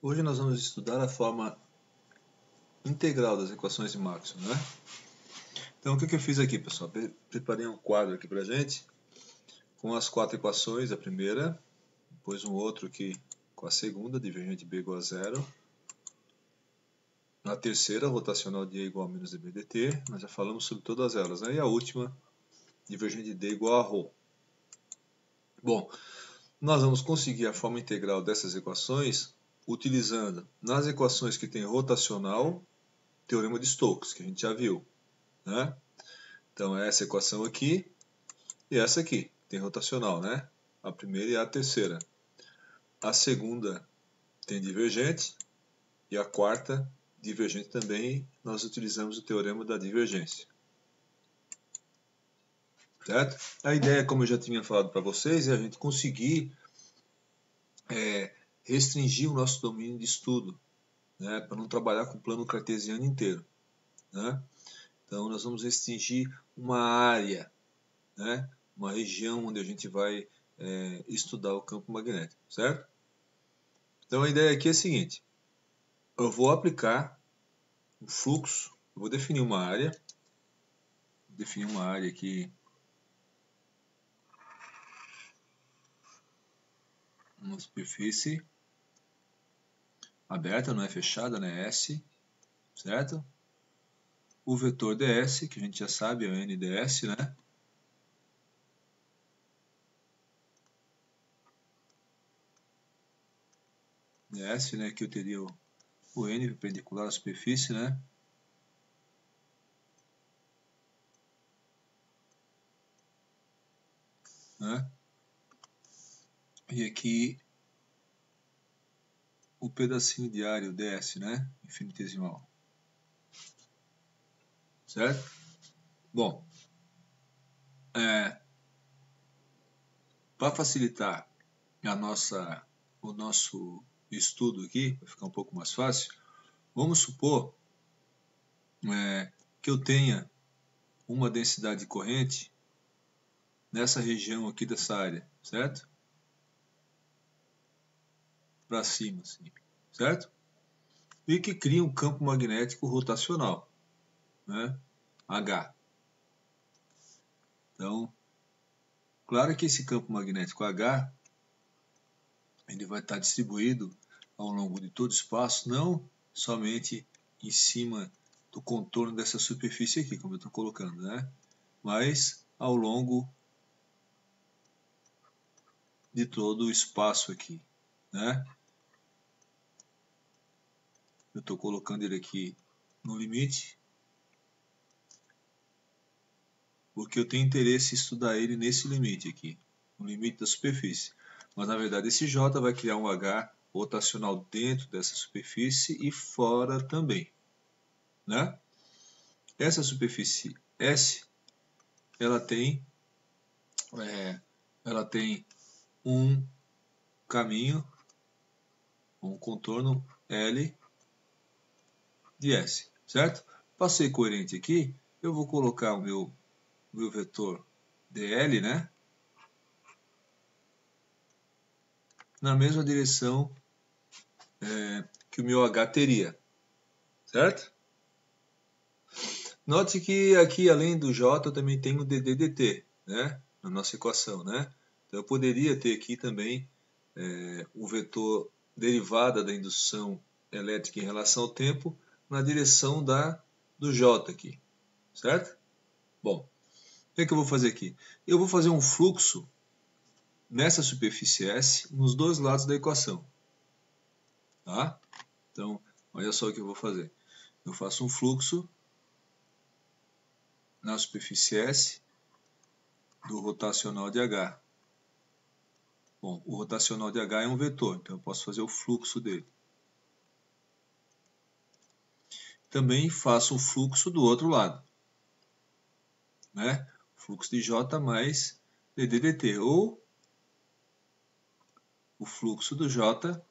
Hoje nós vamos estudar a forma integral das equações de Maxwell, né? Então o que eu fiz aqui, pessoal? Preparei um quadro aqui pra gente com as 4 equações, a primeira, depois um outro aqui com a segunda, divergente B igual a zero. Na terceira, rotacional de E igual a menos dB dt, nós já falamos sobre todas elas, né? E a última, divergente de D igual a ρ. Bom, nós vamos conseguir a forma integral dessas equações utilizando nas equações que tem rotacional, teorema de Stokes, que a gente já viu, né? Então é essa equação aqui e essa aqui, tem rotacional, né? A primeira e a terceira. A segunda tem divergente e a quarta divergente também, nós utilizamos o teorema da divergência. Certo? A ideia, como eu já tinha falado para vocês, é a gente conseguir restringir o nosso domínio de estudo, né? Para não trabalhar com o plano cartesiano inteiro, né? Então nós vamos restringir uma área, né? Uma região onde a gente vai estudar o campo magnético, certo? Então a ideia aqui é a seguinte: eu vou aplicar o fluxo, eu vou definir uma área, aqui, uma superfície aberta, não é fechada, né? S, certo? O vetor ds, que a gente já sabe, é o nds, né? ds, né? Aqui eu teria o n perpendicular à superfície, né? E aqui o pedacinho de área, o ds, né? Infinitesimal. Certo? Bom, para facilitar o nosso estudo aqui, para ficar um pouco mais fácil, vamos supor que eu tenha uma densidade de corrente nessa região aqui dessa área, certo? Para cima, assim, certo? E que cria um campo magnético rotacional, né? H. Então, claro que esse campo magnético H ele vai estar distribuído ao longo de todo o espaço, não somente em cima do contorno dessa superfície aqui, como eu estou colocando, né? Mas ao longo de todo o espaço aqui, né? Eu estou colocando ele aqui no limite, porque eu tenho interesse em estudar ele nesse limite aqui, no limite da superfície. Mas na verdade esse J vai criar um H rotacional dentro dessa superfície e fora também, né? Essa superfície S, ela tem um caminho, um contorno L de S, certo? Para ser coerente aqui, eu vou colocar o meu vetor dl, né? Na mesma direção que o meu H teria, certo? Note que aqui, além do J, eu também tenho o dd/dt, né? Na nossa equação, né? Então eu poderia ter aqui também o vetor derivada da indução elétrica em relação ao tempo na direção do J aqui, certo? Bom, o que é que eu vou fazer aqui? Eu vou fazer um fluxo nessa superfície S nos dois lados da equação, tá? Então, olha só o que eu vou fazer. Eu faço um fluxo na superfície S do rotacional de H. Bom, o rotacional de H é um vetor, então eu posso fazer o fluxo dele. Também faço um fluxo do outro lado, né? Fluxo de J mais dd/dt, ou o fluxo do J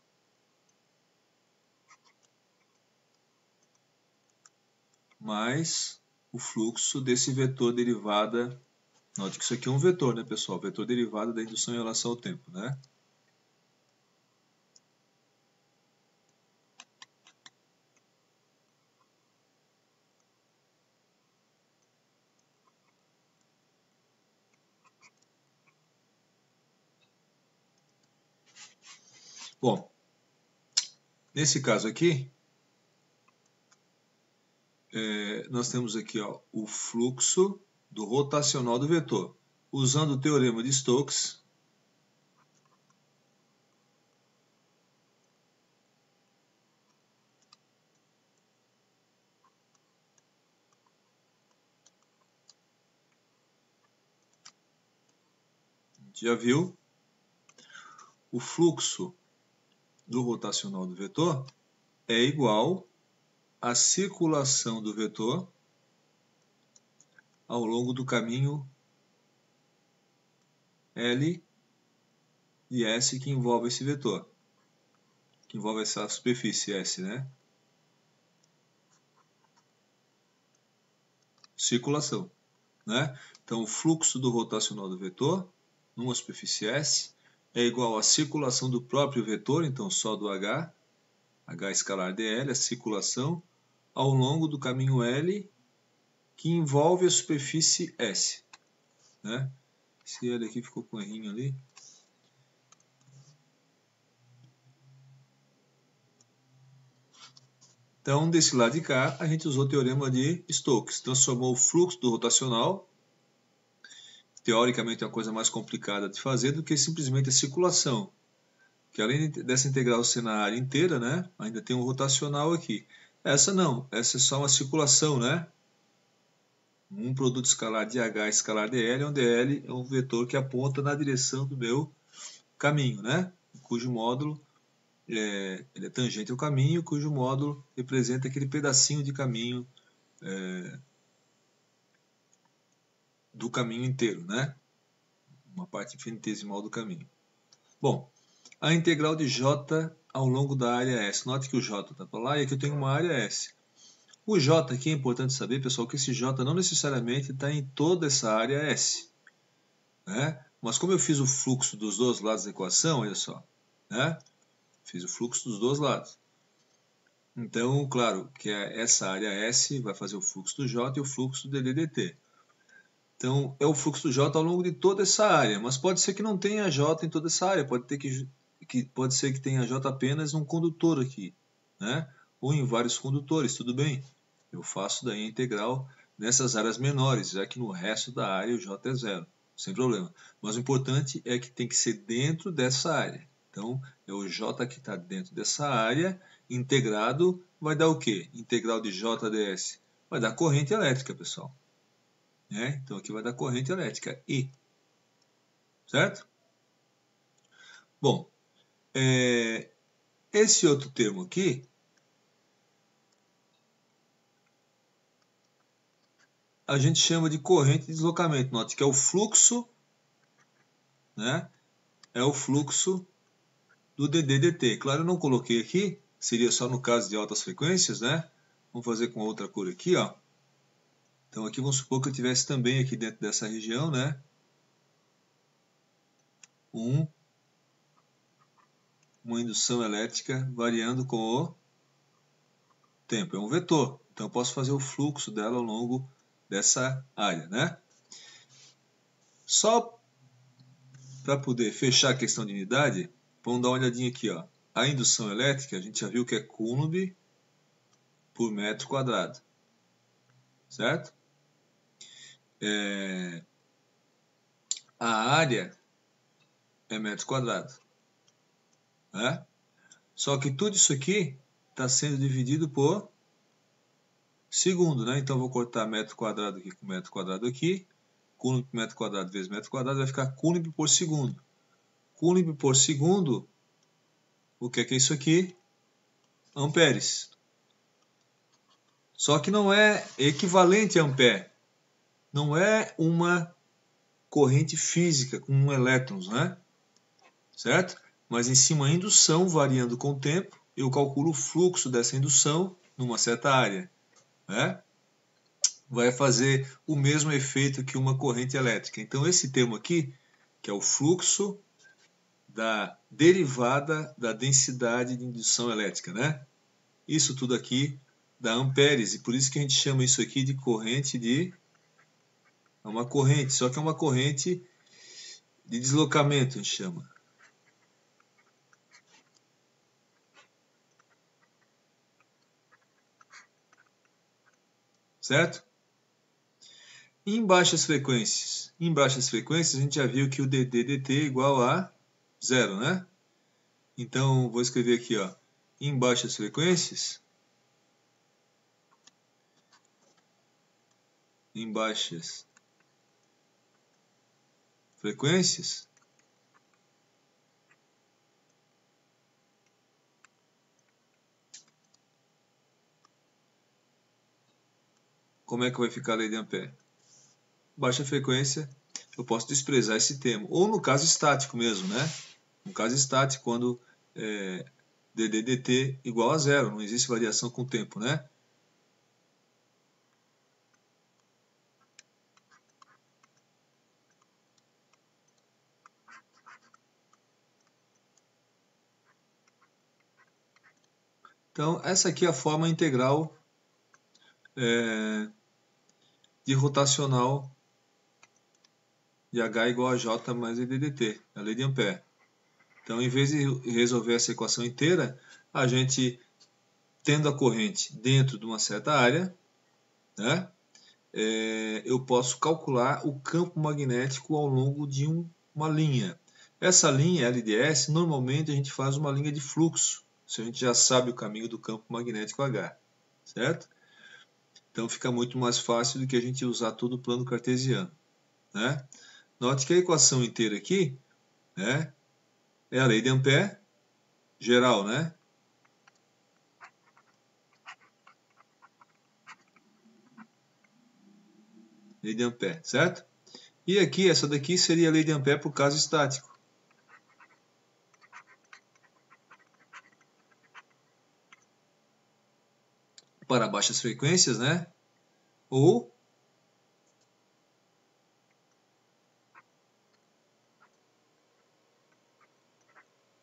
mais o fluxo desse vetor derivada. Note que isso aqui é um vetor, né, pessoal? Vetor derivado da indução em relação ao tempo, né? Bom, nesse caso aqui, nós temos aqui ó, o fluxo do rotacional do vetor. Usando o teorema de Stokes, a gente já viu, o fluxo do rotacional do vetor é igual à circulação do vetor ao longo do caminho L e S que envolve esse vetor, que envolve essa superfície S, né? Circulação, né? Então, o fluxo do rotacional do vetor numa superfície S é igual à circulação do próprio vetor, então só do H escalar dl, a circulação, ao longo do caminho L que envolve a superfície S, né? Esse L aqui ficou com um errinho ali. Então, desse lado de cá, a gente usou o teorema de Stokes, transformou o fluxo do rotacional, teoricamente é uma coisa mais complicada de fazer do que simplesmente a circulação, que além dessa integral ser na área inteira, né, ainda tem um rotacional aqui. Essa não, essa é só uma circulação, né? Um produto escalar de H escalar dl, onde L é um vetor que aponta na direção do meu caminho, né? Cujo módulo ele é tangente ao caminho, cujo módulo representa aquele pedacinho de caminho do caminho inteiro, né? Uma parte infinitesimal do caminho. Bom, a integral de J ao longo da área S. Note que o J está para lá e aqui eu tenho uma área S. O J aqui é importante saber, pessoal, que esse J não necessariamente está em toda essa área S, né? Mas como eu fiz o fluxo dos dois lados da equação, olha só, né? Fiz o fluxo dos dois lados. Então, claro, que essa área S vai fazer o fluxo do J e o fluxo do dt. Então, é o fluxo do J ao longo de toda essa área, mas pode ser que não tenha J em toda essa área, pode ser que tenha J apenas num condutor aqui, né? Ou em vários condutores, tudo bem. Eu faço daí a integral nessas áreas menores, já que no resto da área o J é zero, sem problema. Mas o importante é que tem que ser dentro dessa área. Então, é o J que está dentro dessa área, integrado, vai dar o quê? Integral de J ds. Vai dar corrente elétrica, pessoal. Né? Então, aqui vai dar corrente elétrica, I. Certo? Bom, esse outro termo aqui, a gente chama de corrente de deslocamento. Note que é o fluxo, né? É o fluxo do dt. Claro, eu não coloquei aqui, seria só no caso de altas frequências, né? Vamos fazer com outra cor aqui, ó. Então aqui vamos supor que eu tivesse também aqui dentro dessa região, né? Uma indução elétrica variando com o tempo. É um vetor, então eu posso fazer o fluxo dela ao longo dessa área, né? Só para poder fechar a questão de unidade, vamos dar uma olhadinha aqui, ó. A indução elétrica, a gente já viu que é Coulomb por metro quadrado, certo? A área é metro quadrado, né? Só que tudo isso aqui está sendo dividido por segundo, né? Então eu vou cortar metro quadrado aqui com metro quadrado aqui, Coulomb por metro quadrado vezes metro quadrado vai ficar Coulomb por segundo. Coulomb por segundo, o que é isso aqui? Amperes. Só que não é equivalente a ampere. Não é uma corrente física com elétrons, né? Certo? Mas em cima a indução variando com o tempo, eu calculo o fluxo dessa indução numa certa área, né? Vai fazer o mesmo efeito que uma corrente elétrica. Então esse termo aqui, que é o fluxo da derivada da densidade de indução elétrica, né? Isso tudo aqui dá amperes, e por isso que a gente chama isso aqui de corrente de... É uma corrente, só que é uma corrente de deslocamento, a gente chama. certo? Em baixas frequências, a gente já viu que o dt é igual a 0, né? Então, vou escrever aqui, ó, em baixas frequências, como é que vai ficar a lei de Ampère? Baixa frequência, eu posso desprezar esse termo. Ou no caso estático mesmo, né? No caso estático, quando dt igual a 0, não existe variação com o tempo, né? Então, essa aqui é a forma integral de rotacional de H igual a J mais dt, a lei de Ampère. Então, em vez de resolver essa equação inteira, a gente, tendo a corrente dentro de uma certa área, né, eu posso calcular o campo magnético ao longo de uma linha. Essa linha LDS, normalmente a gente faz uma linha de fluxo, se a gente já sabe o caminho do campo magnético H, certo? Então fica muito mais fácil do que a gente usar todo o plano cartesiano, né? Note que a equação inteira aqui, né, é a lei de Ampère geral, né? Lei de Ampère, certo? E aqui, essa daqui seria a lei de Ampère para o caso estático. Para baixas frequências, né? Ou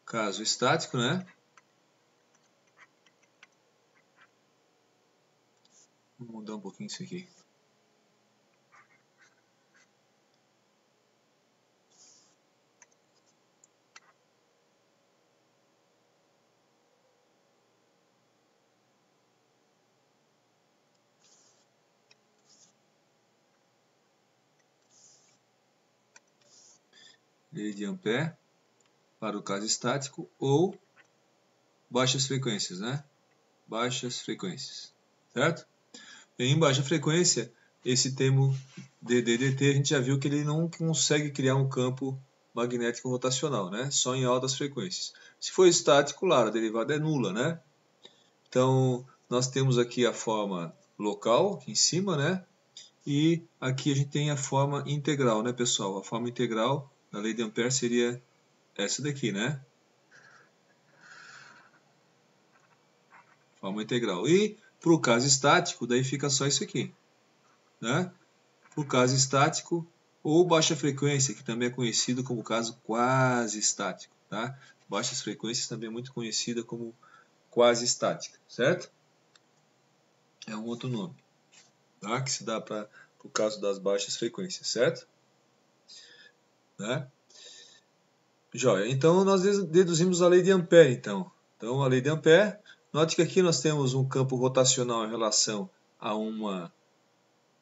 caso estático, né? Vou mudar um pouquinho isso aqui. Lei de Ampère para o caso estático ou baixas frequências, né? Baixas frequências, certo? E em baixa frequência, esse termo dt, a gente já viu que ele não consegue criar um campo magnético rotacional, né? Só em altas frequências. Se for estático, claro, a derivada é nula, né? Então, nós temos aqui a forma local, aqui em cima, né? E aqui a gente tem a forma integral, né, pessoal? A forma integral da lei de Ampère seria essa daqui, né? Forma integral. E para o caso estático, daí fica só isso aqui, né? Para o caso estático ou baixa frequência, que também é conhecido como caso quase estático, tá? Baixas frequências também é muito conhecida como quase estática, certo? É um outro nome, tá? Que se dá para o caso das baixas frequências, certo? Né? Joia. Então nós deduzimos a lei de Ampère, então. Então a lei de Ampère, note que aqui nós temos um campo rotacional em relação a uma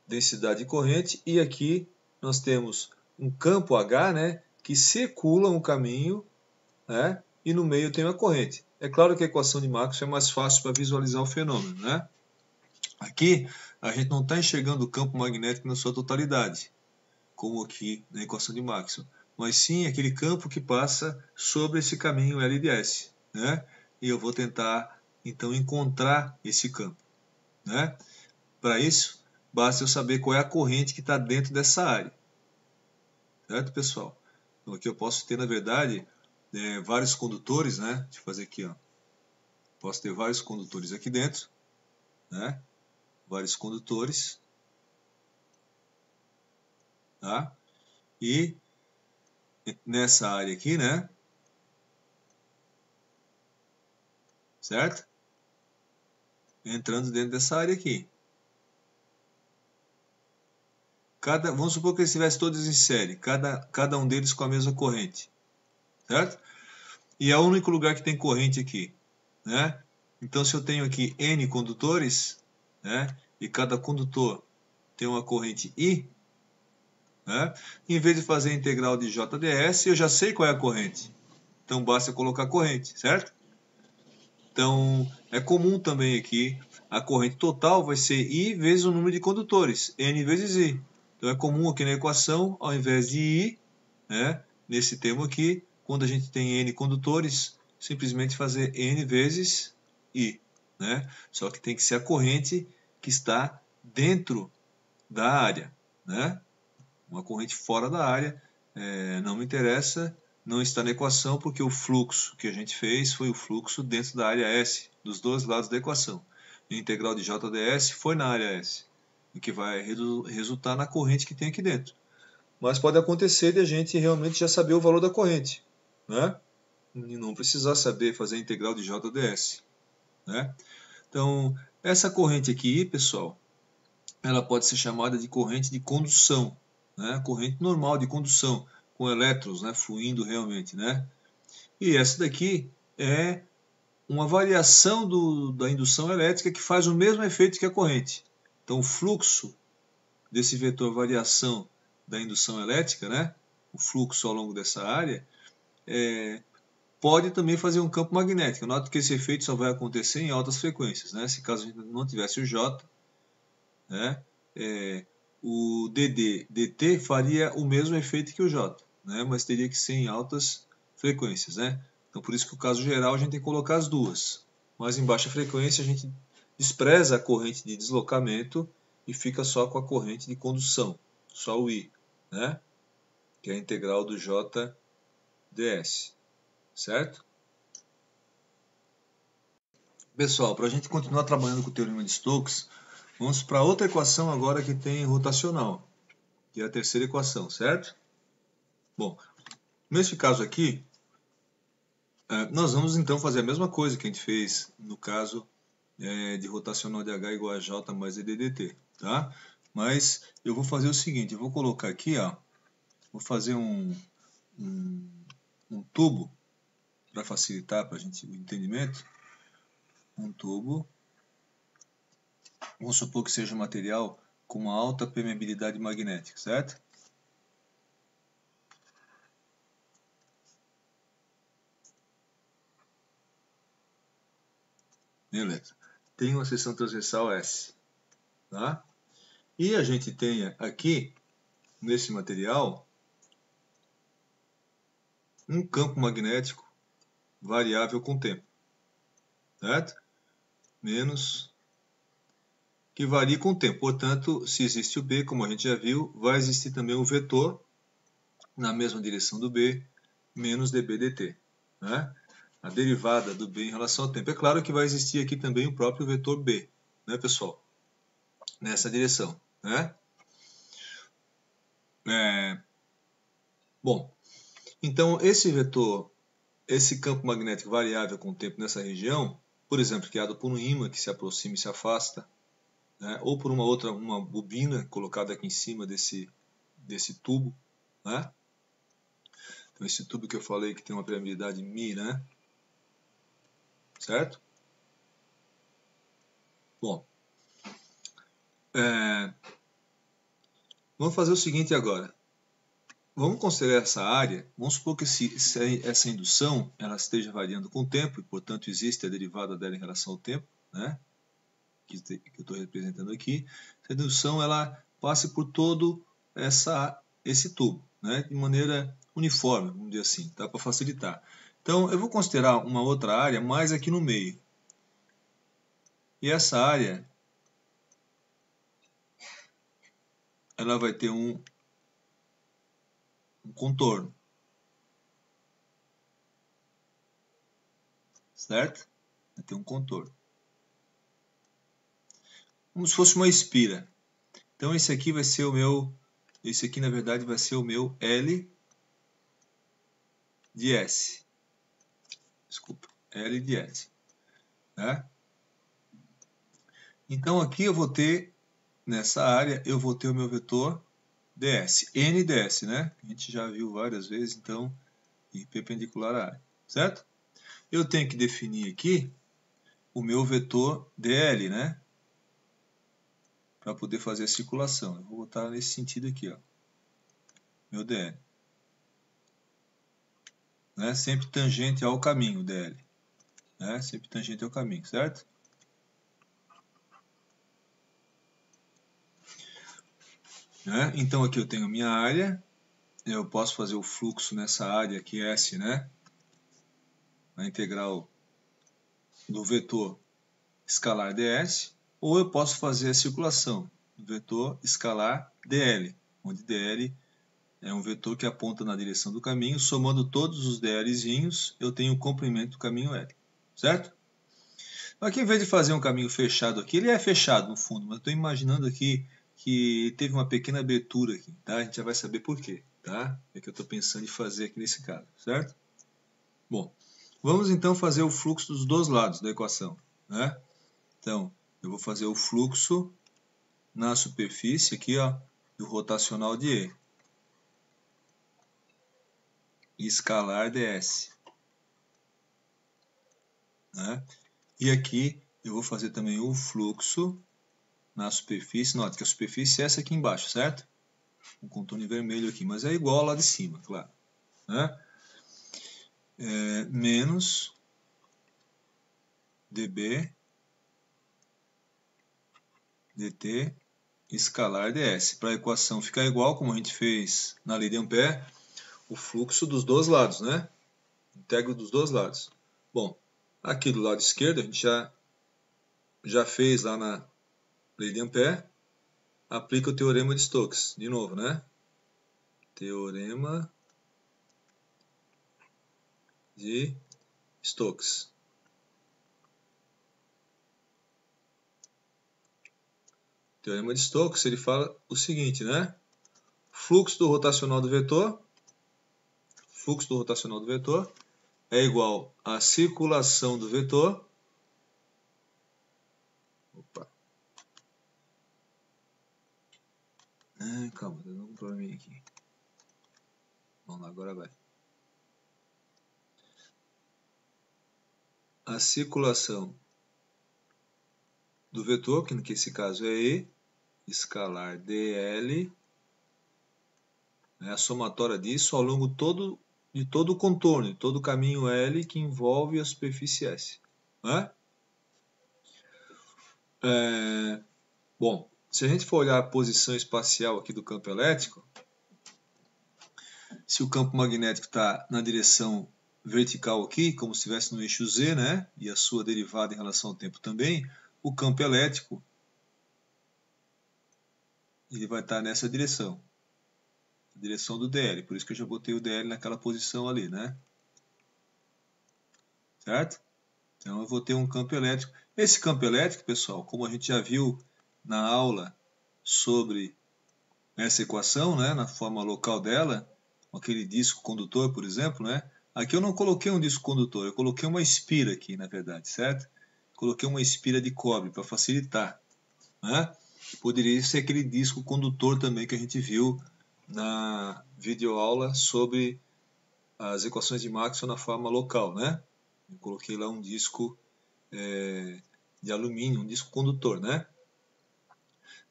densidade de corrente e aqui nós temos um campo H, né, que circula um caminho, né, e no meio tem uma corrente. É claro que a equação de Maxwell é mais fácil para visualizar o fenômeno, né? Aqui a gente não está enxergando o campo magnético na sua totalidade, como aqui na equação de Maxwell, mas sim aquele campo que passa sobre esse caminho LDS, né? E eu vou tentar então encontrar esse campo, né? Para isso, basta eu saber qual é a corrente que está dentro dessa área, certo, pessoal? Então aqui eu posso ter, na verdade, vários condutores, né? Deixa eu fazer aqui, ó. Posso ter vários condutores aqui dentro, né? Vários condutores, tá? E nessa área aqui, né? Certo? Entrando dentro dessa área aqui. Vamos supor que eles estivessem todos em série, cada um deles com a mesma corrente, certo? E é o único lugar que tem corrente aqui, né? Então, se eu tenho aqui N condutores, né, e cada condutor tem uma corrente I, né? Em vez de fazer a integral de JDS, eu já sei qual é a corrente. Então basta colocar a corrente, certo? Então é comum também aqui, a corrente total vai ser I vezes o número de condutores, N vezes I. Então é comum aqui na equação, ao invés de I, né, nesse termo aqui, quando a gente tem N condutores, simplesmente fazer N vezes I, né? Só que tem que ser a corrente que está dentro da área, né? Uma corrente fora da área não me interessa, não está na equação, porque o fluxo que a gente fez foi o fluxo dentro da área S, dos dois lados da equação. A integral de JDS foi na área S, o que vai resultar na corrente que tem aqui dentro. Mas pode acontecer de a gente realmente já saber o valor da corrente, né? E não precisar saber fazer a integral de JDS, né? Então, essa corrente aqui, pessoal, ela pode ser chamada de corrente de condução, né? Corrente normal de condução, com elétrons, né, fluindo realmente, né? E essa daqui é uma variação da indução elétrica que faz o mesmo efeito que a corrente. Então o fluxo desse vetor variação da indução elétrica, né, o fluxo ao longo dessa área, pode também fazer um campo magnético. Note que esse efeito só vai acontecer em altas frequências, né? Se caso a gente não tivesse o J, né, o dt faria o mesmo efeito que o J, né, mas teria que ser em altas frequências, né? Então por isso que no caso geral a gente tem que colocar as duas. Mas em baixa frequência a gente despreza a corrente de deslocamento e fica só com a corrente de condução, só o I, né? Que é a integral do JDS, certo? Pessoal, para a gente continuar trabalhando com o teorema de Stokes, vamos para outra equação agora que tem rotacional, que é a terceira equação, certo? Bom, nesse caso aqui, nós vamos então fazer a mesma coisa que a gente fez no caso de rotacional de H igual a J mais ED dt, tá? Mas eu vou fazer o seguinte, eu vou colocar aqui, ó, vou fazer um tubo para facilitar para a gente o entendimento. Um tubo, vamos supor que seja um material com uma alta permeabilidade magnética, certo? Beleza. Tem uma seção transversal S, tá? E a gente tem aqui, nesse material, um campo magnético variável com o tempo, certo? Menos que varia com o tempo. Portanto, se existe o B, como a gente já viu, vai existir também o vetor na mesma direção do B, menos dB dt, né? A derivada do B em relação ao tempo. É claro que vai existir aqui também o próprio vetor B, né, pessoal? Nessa direção, né? Bom, então esse vetor, esse campo magnético variável com o tempo nessa região, por exemplo, criado por um ímã que se aproxima e se afasta, né? Ou por uma bobina colocada aqui em cima desse tubo, né? Então esse tubo que eu falei que tem uma permeabilidade μ, né? Certo? Bom, vamos fazer o seguinte agora. Vamos considerar essa área, vamos supor que essa indução ela esteja variando com o tempo, e portanto existe a derivada dela em relação ao tempo, né? Que eu estou representando aqui. Essa indução ela passa por todo esse tubo, né? De maneira uniforme, vamos dizer assim, tá? Para facilitar. Então eu vou considerar uma outra área mais aqui no meio. E essa área ela vai ter um contorno, certo? Vai ter um contorno, como se fosse uma espira. Então esse aqui vai ser o meu, esse aqui na verdade vai ser o meu L de S. Desculpa, L de S, né? Então aqui eu vou ter, nessa área, eu vou ter o meu vetor ds, n ds, né? A gente já viu várias vezes, então, e perpendicular à área, certo? Eu tenho que definir aqui o meu vetor dl, né? para poder fazer a circulação. Eu vou botar nesse sentido aqui, ó, meu DL. Né? Sempre tangente ao caminho, DL. Né? Sempre tangente ao caminho, certo? Né? Então aqui eu tenho minha área, eu posso fazer o fluxo nessa área aqui, S, né? A integral do vetor escalar ds, ou eu posso fazer a circulação do vetor escalar dl, onde dl é um vetor que aponta na direção do caminho, somando todos os dlzinhos, eu tenho o comprimento do caminho L, certo? Aqui, em vez de fazer um caminho fechado aqui, ele é fechado no fundo, mas eu estou imaginando aqui que teve uma pequena abertura aqui, tá? A gente já vai saber por quê, tá? É que eu estou pensando em fazer aqui nesse caso, certo? Bom, vamos então fazer o fluxo dos dois lados da equação, né? Então, eu vou fazer o fluxo na superfície aqui, ó, do rotacional de E escalar ds, né? E aqui eu vou fazer também o fluxo na superfície. Note que a superfície é essa aqui embaixo, certo? Um contorno vermelho aqui, mas é igual lá de cima, claro, né? Menos dB dt escalar ds. Para a equação ficar igual, como a gente fez na lei de Ampère, o fluxo dos dois lados, né? Integro dos dois lados. Bom, aqui do lado esquerdo a gente já fez lá na lei de Ampère. Aplica o teorema de Stokes, de novo, né? Teorema de Stokes. O teorema de Stokes, ele fala o seguinte, né? Fluxo do rotacional do vetor é igual à circulação do vetor. Opa. Calma, tem um probleminha aqui. Vamos lá, agora vai. A circulação do vetor, que nesse caso é E, escalar dl, né, a somatória disso ao longo de todo o contorno, de todo o caminho L que envolve a superfície S. Né? Bom, se a gente for olhar a posição espacial aqui do campo elétrico, se o campo magnético está na direção vertical aqui, como se estivesse no eixo Z, né, e a sua derivada em relação ao tempo também, o campo elétrico ele vai estar nessa direção, a direção do dl, por isso que eu já botei o dl naquela posição ali, né? Certo? Então eu vou ter um campo elétrico. Esse campo elétrico, pessoal, como a gente já viu na aula sobre essa equação, né, na forma local dela, aquele disco condutor, por exemplo, né? Aqui eu não coloquei um disco condutor, eu coloquei uma espira aqui, na verdade, certo? Coloquei uma espira de cobre para facilitar, né? Poderia ser aquele disco condutor também que a gente viu na videoaula sobre as equações de Maxwell na forma local, né? Eu coloquei lá um disco de alumínio, um disco condutor, né?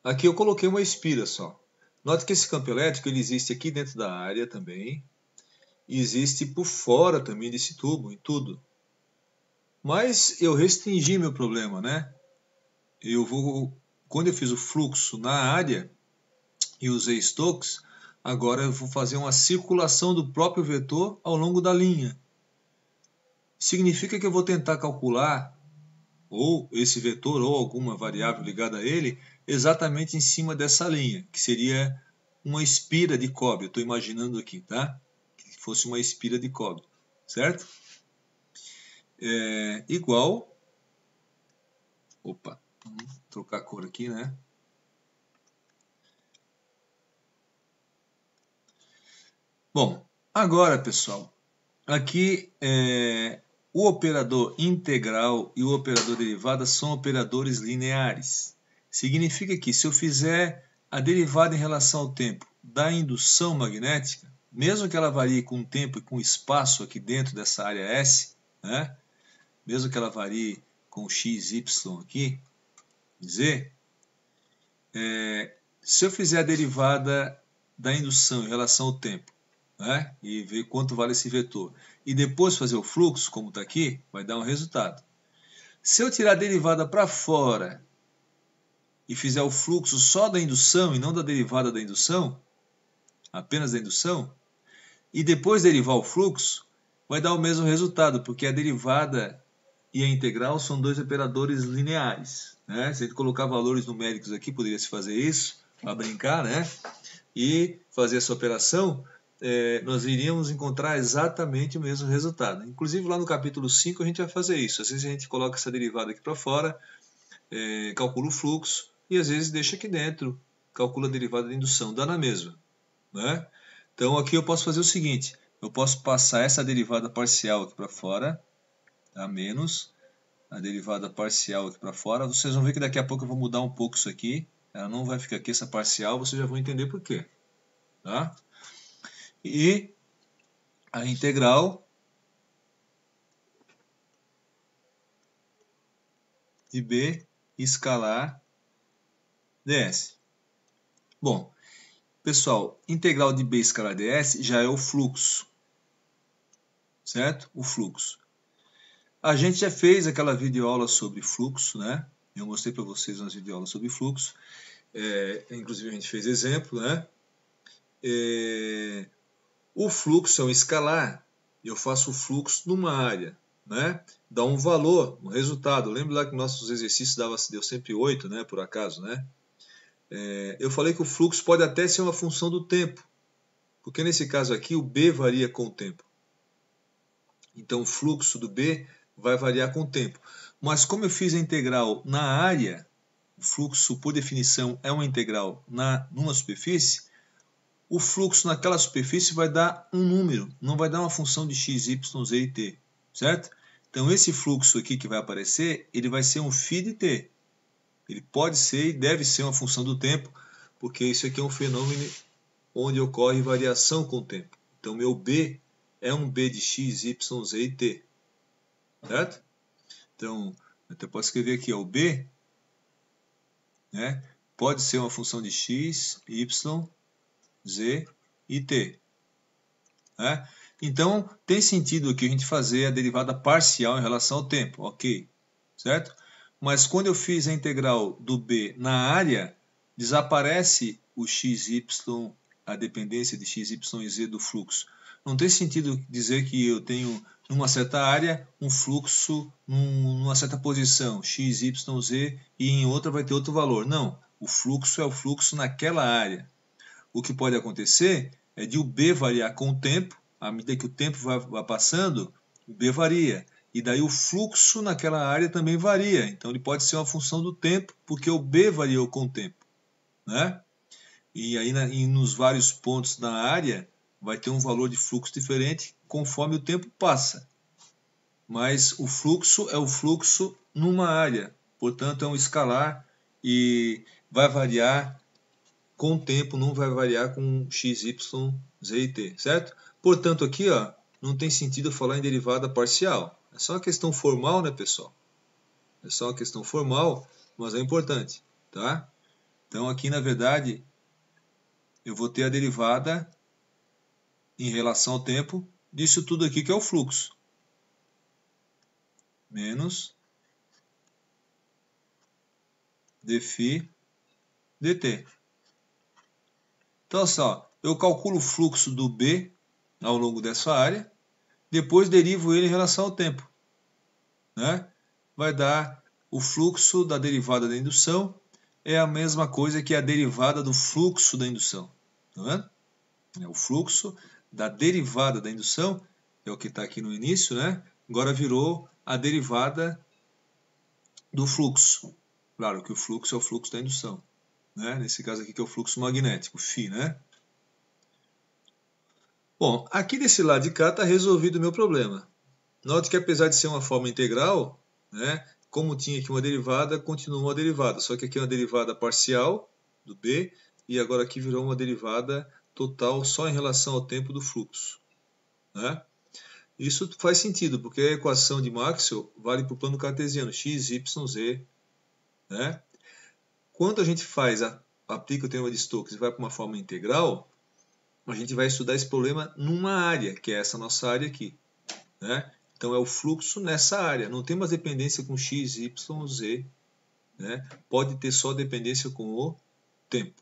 Aqui eu coloquei uma espira só. Note que esse campo elétrico ele existe aqui dentro da área também, e existe por fora também desse tubo, em tudo. Mas eu restringi meu problema, né? Quando eu fiz o fluxo na área e usei Stokes, agora eu vou fazer uma circulação do próprio vetor ao longo da linha. Significa que eu vou tentar calcular ou esse vetor ou alguma variável ligada a ele exatamente em cima dessa linha, que seria uma espira de cobre. Eu estou imaginando aqui, tá? Que fosse uma espira de cobre, certo? Igual... Opa, vamos trocar a cor aqui, né? Bom, agora, pessoal, aqui o operador integral e o operador derivada são operadores lineares. Significa que se eu fizer a derivada em relação ao tempo da indução magnética, mesmo que ela varie com o tempo e com o espaço aqui dentro dessa área S, né? Mesmo que ela varie com x, y aqui, Z, se eu fizer a derivada da indução em relação ao tempo, né, e ver quanto vale esse vetor, e depois fazer o fluxo, como está aqui, vai dar um resultado. Se eu tirar a derivada para fora e fizer o fluxo só da indução e não da derivada da indução, apenas da indução, e depois derivar o fluxo, vai dar o mesmo resultado, porque a derivada e a integral são dois operadores lineares, né? Se a gente colocar valores numéricos aqui, poderia se fazer isso, para brincar, né? E fazer essa operação, nós iríamos encontrar exatamente o mesmo resultado. Inclusive lá no capítulo 5 a gente vai fazer isso. Às vezes a gente coloca essa derivada aqui para fora, calcula o fluxo, e às vezes deixa aqui dentro, calcula a derivada de indução, dá na mesma, né? Então aqui eu posso fazer o seguinte, eu posso passar essa derivada parcial aqui para fora, tá? Menos a derivada parcial aqui para fora. Vocês vão ver que daqui a pouco eu vou mudar um pouco isso aqui, ela não vai ficar aqui essa parcial, vocês já vão entender por quê, tá? E a integral de B escalar ds. Bom, pessoal, integral de B escalar ds já é o fluxo, certo? O fluxo. A gente já fez aquela videoaula sobre fluxo, né? Eu mostrei para vocês umas videoaulas sobre fluxo. Inclusive a gente fez exemplo, né? O fluxo é um escalar. Eu faço o fluxo numa área, né? Dá um valor, um resultado. Lembra lá que nossos exercícios deu sempre 8, né? Por acaso, né? Eu falei que o fluxo pode até ser uma função do tempo, porque nesse caso aqui o B varia com o tempo. Então o fluxo do B vai variar com o tempo. Mas como eu fiz a integral na área, o fluxo por definição é uma integral numa superfície, o fluxo naquela superfície vai dar um número, não vai dar uma função de x, y, z e t, certo? Então esse fluxo aqui que vai aparecer, ele vai ser um φ de t. Ele pode ser e deve ser uma função do tempo, porque isso aqui é um fenômeno onde ocorre variação com o tempo. Então meu B é um B de x, y, z e t, certo? Então, eu até posso escrever aqui, o B, né, pode ser uma função de x, y, z e t. Né? Então, tem sentido aqui a gente fazer a derivada parcial em relação ao tempo, ok? Certo? Mas quando eu fiz a integral do B na área, desaparece o x, y, a dependência de x, y e z do fluxo. Não tem sentido dizer que eu tenho, numa certa área, um fluxo numa certa posição, x, y, z, e em outra vai ter outro valor. Não, o fluxo é o fluxo naquela área. O que pode acontecer é de o B variar com o tempo, à medida que o tempo vai passando, o B varia. E daí o fluxo naquela área também varia. Então ele pode ser uma função do tempo, porque o B variou com o tempo, né? E aí nos vários pontos da área vai ter um valor de fluxo diferente conforme o tempo passa. Mas o fluxo é o fluxo numa área, portanto é um escalar e vai variar com o tempo, não vai variar com x, y, z e t, certo? Portanto aqui, ó, não tem sentido falar em derivada parcial. É só uma questão formal, né, pessoal? É só uma questão formal, mas é importante, tá? Então aqui, na verdade, eu vou ter a derivada em relação ao tempo disso tudo aqui que é o fluxo. Menos dφ dt. Então, só, eu calculo o fluxo do B ao longo dessa área, depois derivo ele em relação ao tempo, né? Vai dar o fluxo da derivada da indução, é a mesma coisa que a derivada do fluxo da indução. Tá vendo? O fluxo da derivada da indução é o que está aqui no início, né? Agora virou a derivada do fluxo. Claro que o fluxo é o fluxo da indução, né? Nesse caso aqui que é o fluxo magnético, φ, né? Bom, aqui desse lado de cá está resolvido o meu problema. Note que apesar de ser uma forma integral, né, como tinha aqui uma derivada, continua uma derivada. Só que aqui é uma derivada parcial do B e agora aqui virou uma derivada total só em relação ao tempo do fluxo, né? Isso faz sentido, porque a equação de Maxwell vale para o plano cartesiano, x, y, z, né? quando a gente aplica o teorema de Stokes e vai para uma forma integral, a gente vai estudar esse problema numa área, que é essa nossa área aqui, né? Então é o fluxo nessa área, não tem mais dependência com x, y, z, né? Pode ter só dependência com o tempo,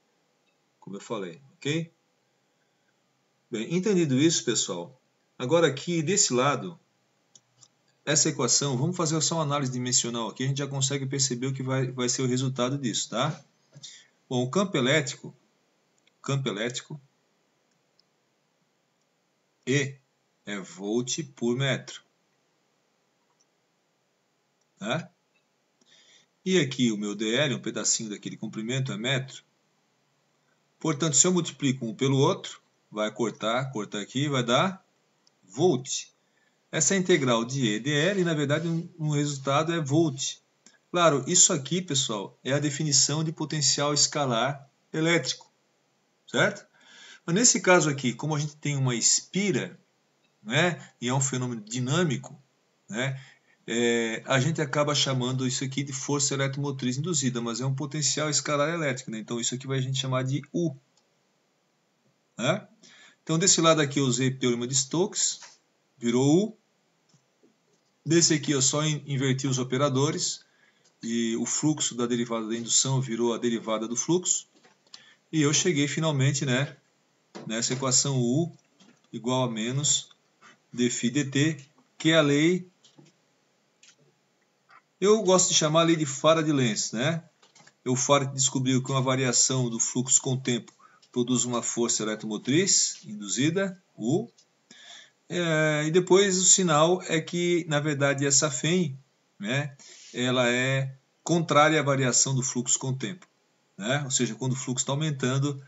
como eu falei, ok? Bem, entendido isso, pessoal, agora aqui desse lado, essa equação, vamos fazer só uma análise dimensional aqui, a gente já consegue perceber o que vai ser o resultado disso, tá? Bom, o campo elétrico E é volt por metro, tá? E aqui o meu DL, um pedacinho daquele comprimento, é metro. Portanto, se eu multiplico um pelo outro, vai cortar aqui, vai dar volt. Essa integral de E dl, na verdade, no resultado é volt. Claro, isso aqui, pessoal, é a definição de potencial escalar elétrico, certo? Mas nesse caso aqui, como a gente tem uma espira, né, e é um fenômeno dinâmico, né, a gente acaba chamando isso aqui de força eletromotriz induzida, mas é um potencial escalar elétrico, né? Então isso aqui a gente chamar de U. Né? Então desse lado aqui eu usei o teorema de Stokes, virou U. Desse aqui eu só inverti os operadores, e o fluxo da derivada da indução virou a derivada do fluxo. E eu cheguei finalmente, né, nessa equação U igual a menos dφ dt, que é a lei, eu gosto de chamar a lei de Faraday-Lenz, né? O Faraday descobriu que uma variação do fluxo com o tempo produz uma força eletromotriz induzida, U. E depois o sinal é que, na verdade, essa Fem, né, ela é contrária à variação do fluxo com o tempo. Né? Ou seja, quando o fluxo está aumentando,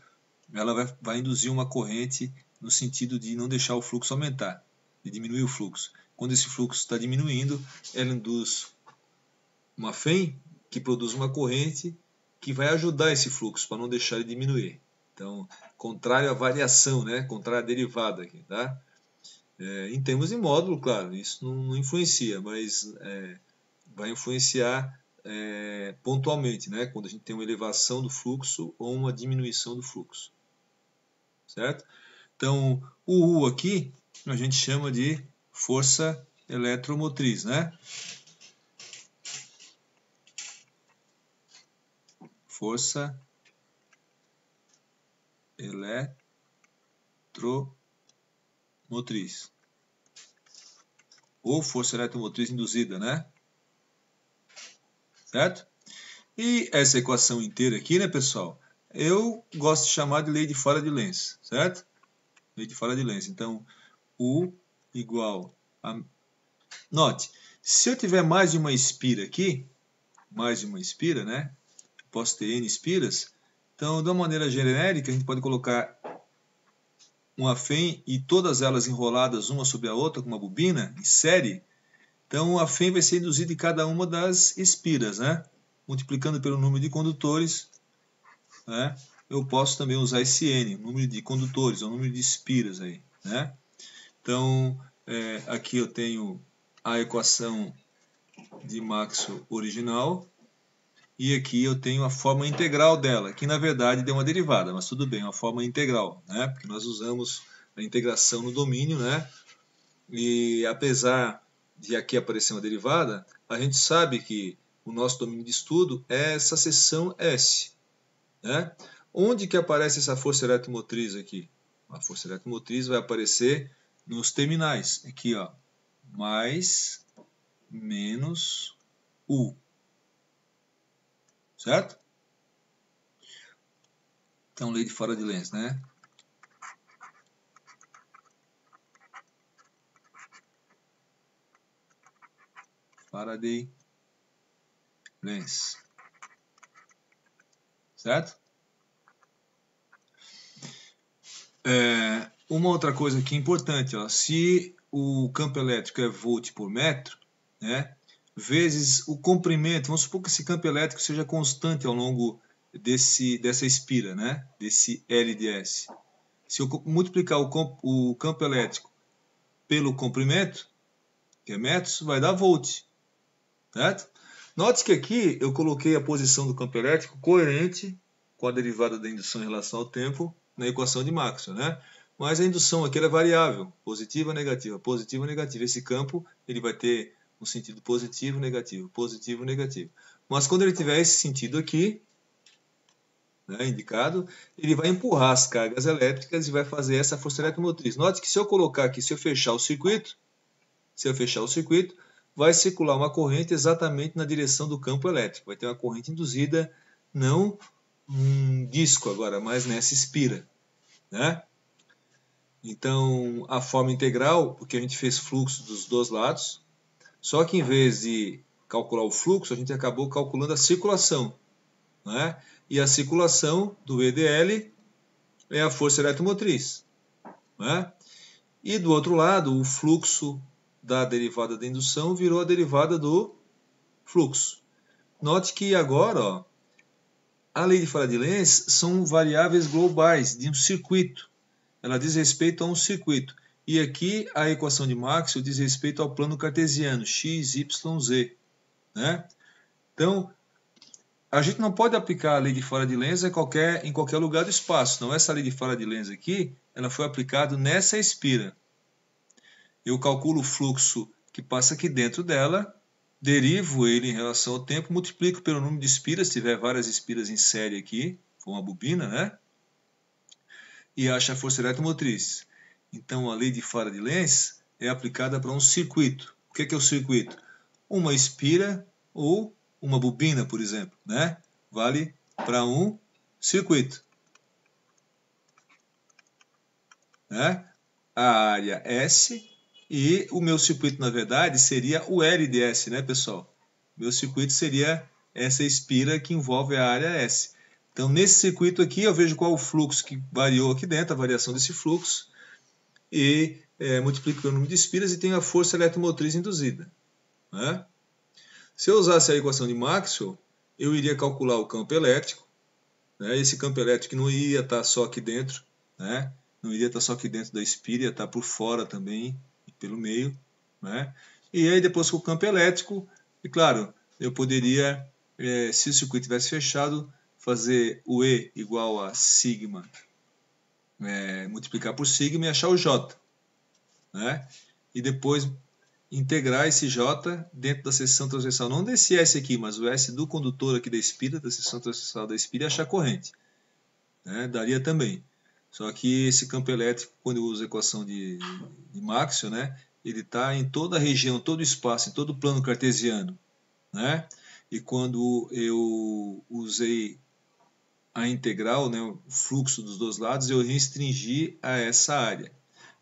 ela vai induzir uma corrente no sentido de não deixar o fluxo aumentar, de diminuir o fluxo. Quando esse fluxo está diminuindo, ela induz uma Fem que produz uma corrente que vai ajudar esse fluxo para não deixar ele diminuir. Então, contrário à variação, né? Contrário à derivada aqui, tá? Em termos de módulo, claro, isso não influencia, mas vai influenciar pontualmente, né? Quando a gente tem uma elevação do fluxo ou uma diminuição do fluxo, certo? Então, o U aqui a gente chama de força eletromotriz, né? Força eletromotriz. Ou força eletromotriz induzida, né? Certo? E essa equação inteira aqui, né, pessoal? Eu gosto de chamar de lei de Faraday-Lenz, certo? Lei de Faraday-Lenz. Então, U igual a... Note, se eu tiver mais de uma espira aqui, né? Posso ter N espiras. Então, de uma maneira genérica, a gente pode colocar uma Fem e todas elas enroladas uma sobre a outra com uma bobina, em série. Então, a Fem vai ser induzida em cada uma das espiras, né? Multiplicando pelo número de condutores, né? Eu posso também usar esse N, o número de condutores, o número de espiras aí, né? Então, aqui eu tenho a equação de Maxwell original, e aqui eu tenho a forma integral dela, que na verdade deu uma derivada, mas tudo bem, uma forma integral, né? Porque nós usamos a integração no domínio, né? E apesar de aqui aparecer uma derivada, a gente sabe que o nosso domínio de estudo é essa seção S, né? Onde que aparece essa força eletromotriz aqui? A força eletromotriz vai aparecer nos terminais, aqui, ó, mais, menos, U. Certo? Então, lei de Faraday-Lenz, né? Faraday-Lenz. Certo? Uma outra coisa aqui importante, ó, se o campo elétrico é volt por metro, né, vezes o comprimento, vamos supor que esse campo elétrico seja constante ao longo dessa espira, né, desse LDS. Se eu multiplicar o campo elétrico pelo comprimento, que é metros, vai dar volt, certo? Note que aqui eu coloquei a posição do campo elétrico coerente com a derivada da indução em relação ao tempo na equação de Maxwell, né? Mas a indução aqui é variável, positiva, negativa, positiva, negativa. Esse campo ele vai ter um sentido positivo, negativo, positivo, negativo. Mas quando ele tiver esse sentido aqui, né, indicado, ele vai empurrar as cargas elétricas e vai fazer essa força eletromotriz. Note que se eu colocar aqui, se eu fechar o circuito, vai circular uma corrente exatamente na direção do campo elétrico. Vai ter uma corrente induzida, não um disco agora, mas nessa espira, né? Então, a forma integral, porque a gente fez fluxo dos dois lados, só que em vez de calcular o fluxo, a gente acabou calculando a circulação, né? E a circulação do EDL é a força eletromotriz, né? E do outro lado, o fluxo da derivada da indução virou a derivada do fluxo. Note que agora, ó, a lei de Faraday-Lenz são variáveis globais de um circuito. Ela diz respeito a um circuito. E aqui a equação de Maxwell diz respeito ao plano cartesiano, x, y, z. Né? Então, a gente não pode aplicar a lei de Faraday-Lenz em qualquer lugar do espaço. Não, essa lei de Faraday-Lenz aqui, ela foi aplicada nessa espira. Eu calculo o fluxo que passa aqui dentro dela, derivo ele em relação ao tempo, multiplico pelo número de espiras, se tiver várias espiras em série aqui, com uma bobina, né? E acho a força eletromotriz. Então, a lei de Faraday-Lenz é aplicada para um circuito. O que é o circuito? Uma espira ou uma bobina, por exemplo, né? Vale para um circuito. Né? A área S. E o meu circuito, na verdade, seria o L de S, né, pessoal? Meu circuito seria essa espira que envolve a área S. Então, nesse circuito aqui, eu vejo qual o fluxo que variou aqui dentro, a variação desse fluxo, e multiplico pelo número de espiras e tenho a força eletromotriz induzida. Né? Se eu usasse a equação de Maxwell, eu iria calcular o campo elétrico. Né? Esse campo elétrico não iria estar só aqui dentro, né? Não iria estar só aqui dentro da espira, ia estar por fora também, pelo meio, né? E aí depois com o campo elétrico, e claro, eu poderia, se o circuito tivesse fechado, fazer o E igual a sigma, multiplicar por sigma e achar o J, né? E depois integrar esse J dentro da seção transversal, não desse S aqui, mas o S do condutor aqui da espira, da seção transversal da espira, e achar a corrente, né? Daria também. Só que esse campo elétrico, quando eu uso a equação de Maxwell, né, ele está em toda a região, todo o espaço, em todo o plano cartesiano. Né? E quando eu usei a integral, né, o fluxo dos dois lados, eu restringi a essa área.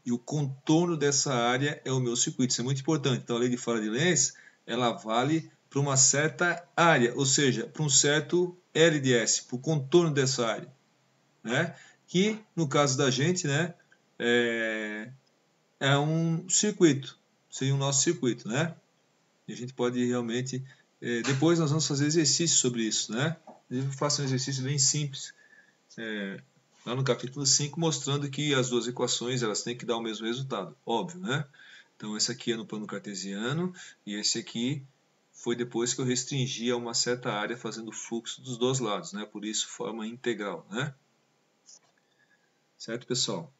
E o contorno dessa área é o meu circuito. Isso é muito importante. Então, a lei de Faraday-Lenz, ela vale para uma certa área, ou seja, para um certo L de S, para o contorno dessa área. Né? Que, no caso da gente, né, é um circuito, seria o nosso circuito, né? E a gente pode realmente... depois nós vamos fazer exercícios sobre isso, né? Eu faço um exercício bem simples, lá no capítulo 5, mostrando que as duas equações elas têm que dar o mesmo resultado, óbvio, né? Então esse aqui é no plano cartesiano e esse aqui foi depois que eu restringi a uma certa área fazendo o fluxo dos dois lados, né? Por isso forma integral, né? Certo, pessoal?